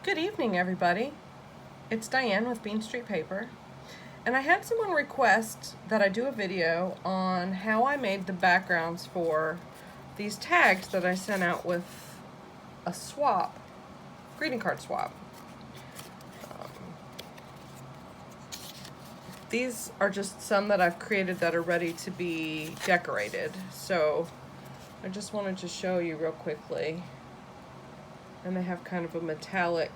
Good evening, everybody. It's Diane with Bean Street Paper, and I had someone request that I do a video on how I made the backgrounds for these tags that I sent out with a swap, greeting card swap. These are just some that I've created that are ready to be decorated, so I just wanted to show you real quickly. And they have kind of a metallic,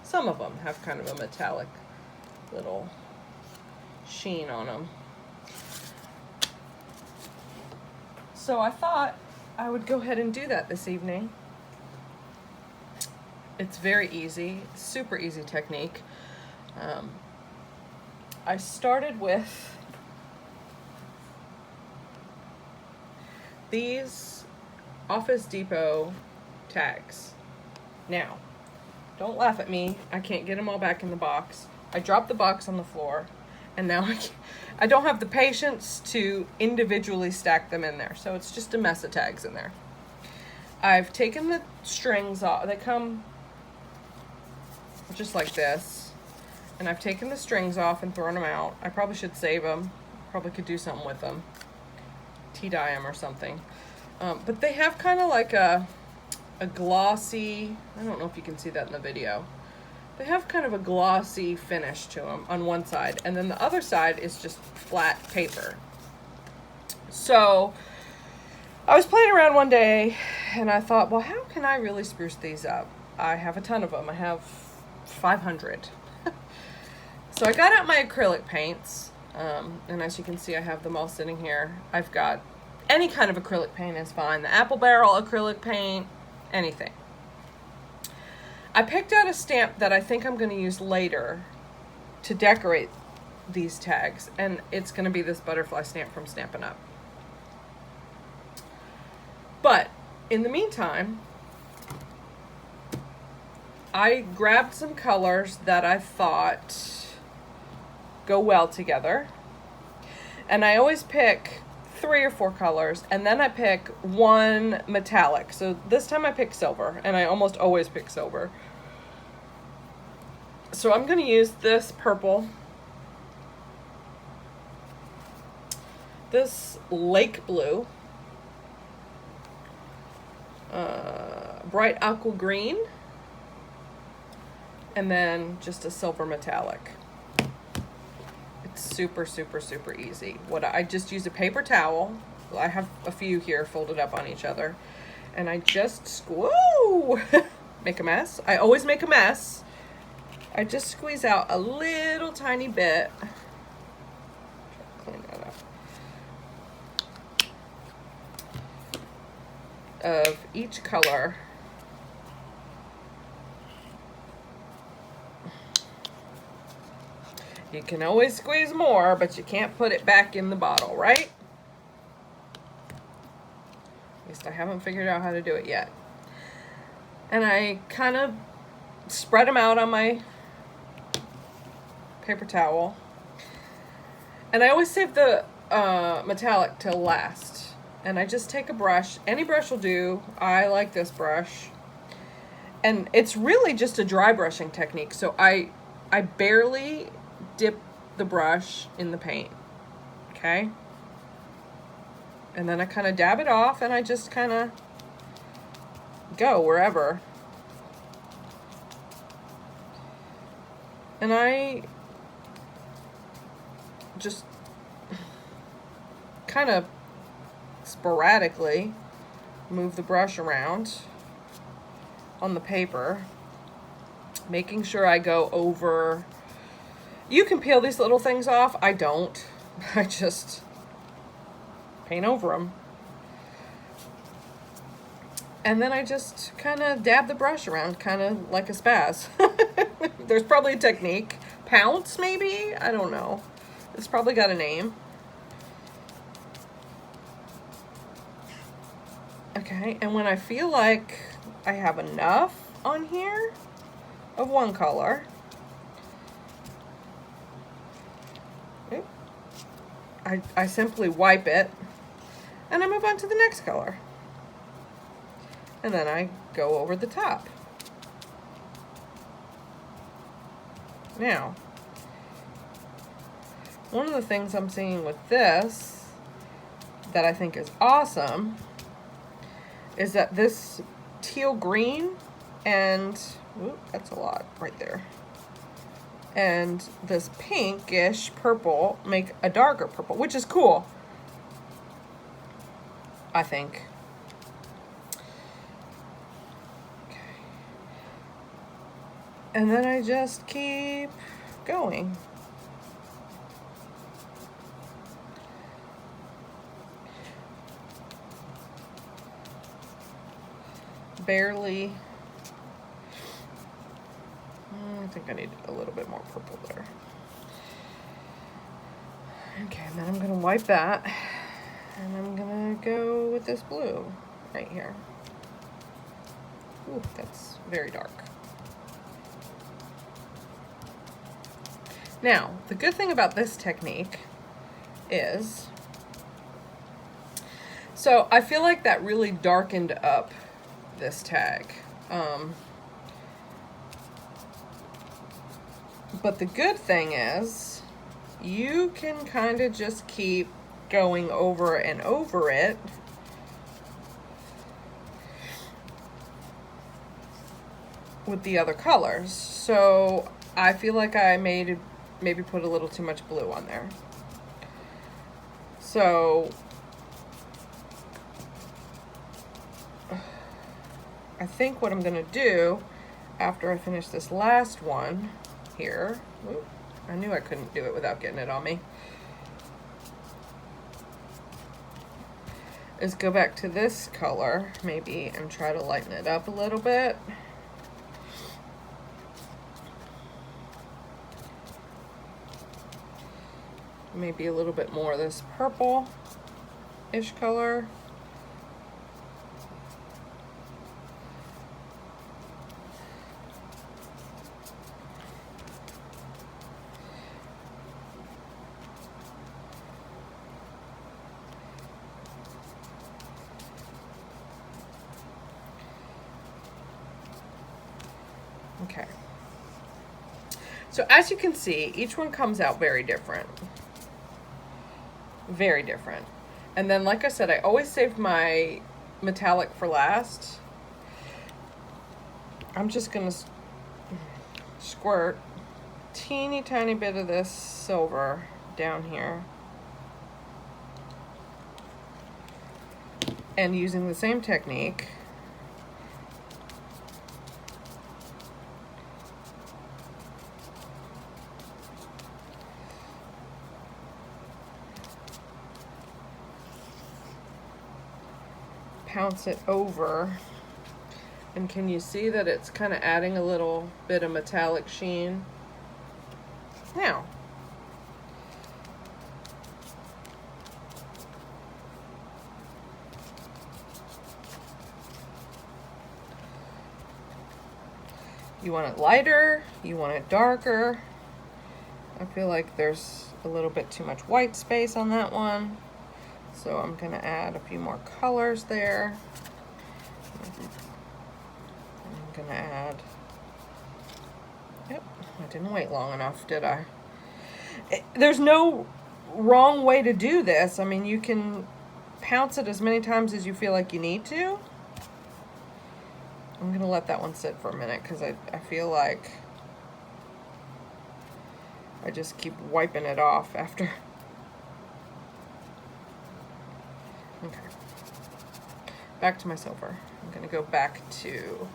some of them have kind of a metallic little sheen on them. So I thought I would go ahead and do that this evening. It's very easy, super easy technique. I started with these Office Depot tags. Now, don't laugh at me. I can't get them all back in the box. I dropped the box on the floor, and now I don't have the patience to individually stack them in there. So it's just a mess of tags in there. I've taken the strings off. They come just like this. And I've taken the strings off and thrown them out. I probably should save them. Probably could do something with them. Tea-dye them or something. But they have kind of like a glossy, I don't know if you can see that in the video. They have kind of a glossy finish to them on one side, and then the other side is just flat paper. So I was playing around one day and I thought, well, how can I really spruce these up? I have a ton of them. I have 500. So I got out my acrylic paints, and as you can see, I have them all sitting here. I've got any kind of acrylic paint is fine. The apple barrel acrylic paint, anything. I picked out a stamp that I think I'm going to use later to decorate these tags, and it's going to be this butterfly stamp from Stampin' Up. But in the meantime, I grabbed some colors that I thought go well together, and I always pick 3 or 4 colors, and then I pick one metallic. So this time I picked silver, and I almost always pick silver. So I'm going to use this purple, this lake blue, bright aqua green, and then just a silver metallic. Super, super, super easy. I just use a paper towel. I have a few here folded up on each other, and I just make a mess. I always make a mess. I just squeeze out a little tiny bit. Clean that up. Of each color. You can always squeeze more, but you can't put it back in the bottle, right? At least I haven't figured out how to do it yet. And I kind of spread them out on my paper towel. And I always save the metallic till last. And I just take a brush. Any brush will do. I like this brush. And it's really just a dry brushing technique. So I barely dip the brush in the paint, okay? And then I kind of dab it off, and I just kind of go wherever. And I just kind of sporadically move the brush around on the paper, making sure I go over. You can peel these little things off. I don't. I just paint over them. And then I just kind of dab the brush around, kind of like a spaz. There's probably a technique. Pounce, maybe? I don't know. It's probably got a name. Okay, and when I feel like I have enough on here of one color, I simply wipe it, and I move on to the next color. And then I go over the top. Now, one of the things I'm seeing with this that I think is awesome is that this teal green and, ooh, that's a lot right there, and this pinkish purple make a darker purple, which is cool, I think. Okay. And then I just keep going. Barely. I think I need a little bit more purple there. Okay, and then I'm gonna wipe that, and I'm gonna go with this blue right here. Ooh, that's very dark. Now, the good thing about this technique is, so I feel like that really darkened up this tag. But the good thing is you can kind of just keep going over and over it with the other colors. So I feel like I maybe put a little too much blue on there. So I think what I'm gonna do after I finish this last one here, whoop, I knew I couldn't do it without getting it on me, is go back to this color maybe and try to lighten it up a little bit. Maybe a little bit more of this purple-ish color. Okay. So as you can see, each one comes out very different. Very different. And then, like I said, I always save my metallic for last. I'm just gonna squirt teeny tiny bit of this silver down here. And using the same technique, pounce it over, and can you see that it's kind of adding a little bit of metallic sheen? Now, you want it lighter, you want it darker. I feel like there's a little bit too much white space on that one. So I'm going to add a few more colors there. I'm going to add, yep, I didn't wait long enough, did I? There's no wrong way to do this. I mean, you can pounce it as many times as you feel like you need to. I'm going to let that one sit for a minute because I feel like I just keep wiping it off after. Okay, back to my silver. I'm gonna go back to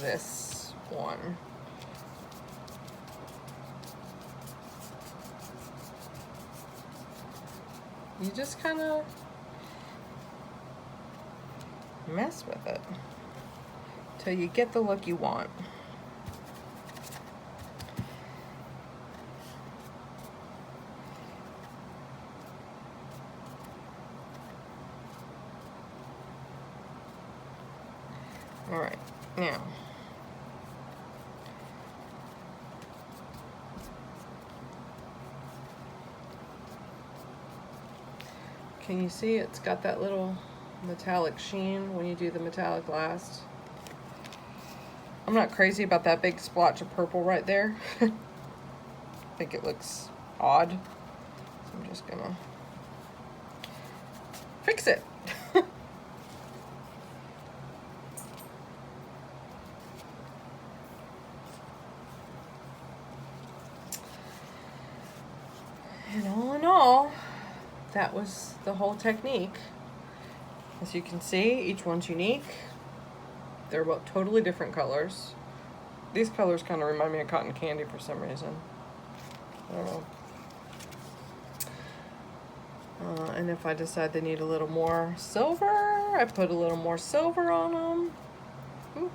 this one. You just kind of mess with it till you get the look you want. All right, now, can you see it's got that little metallic sheen when you do the metallic last? I'm not crazy about that big splotch of purple right there. think it looks odd. So I'm just gonna fix it. And all in all, that was the whole technique. As you can see, each one's unique. They're both totally different colors. These colors kind of remind me of cotton candy for some reason. I don't know. And if I decide they need a little more silver, I put a little more silver on them. Ooh.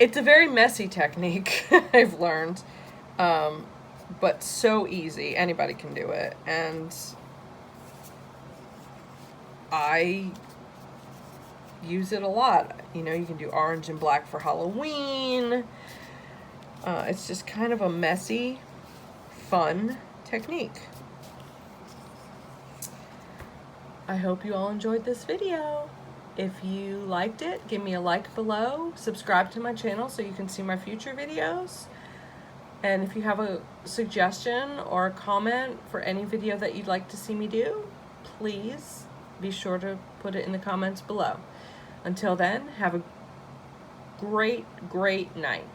It's a very messy technique, I've learned, but so easy. Anybody can do it, and I use it a lot. You know, you can do orange and black for Halloween. It's just kind of a messy, fun technique. I hope you all enjoyed this video. If you liked it, give me a like below. Subscribe to my channel so you can see my future videos. And if you have a suggestion or a comment for any video that you'd like to see me do, please be sure to put it in the comments below. Until then, have a great, great night.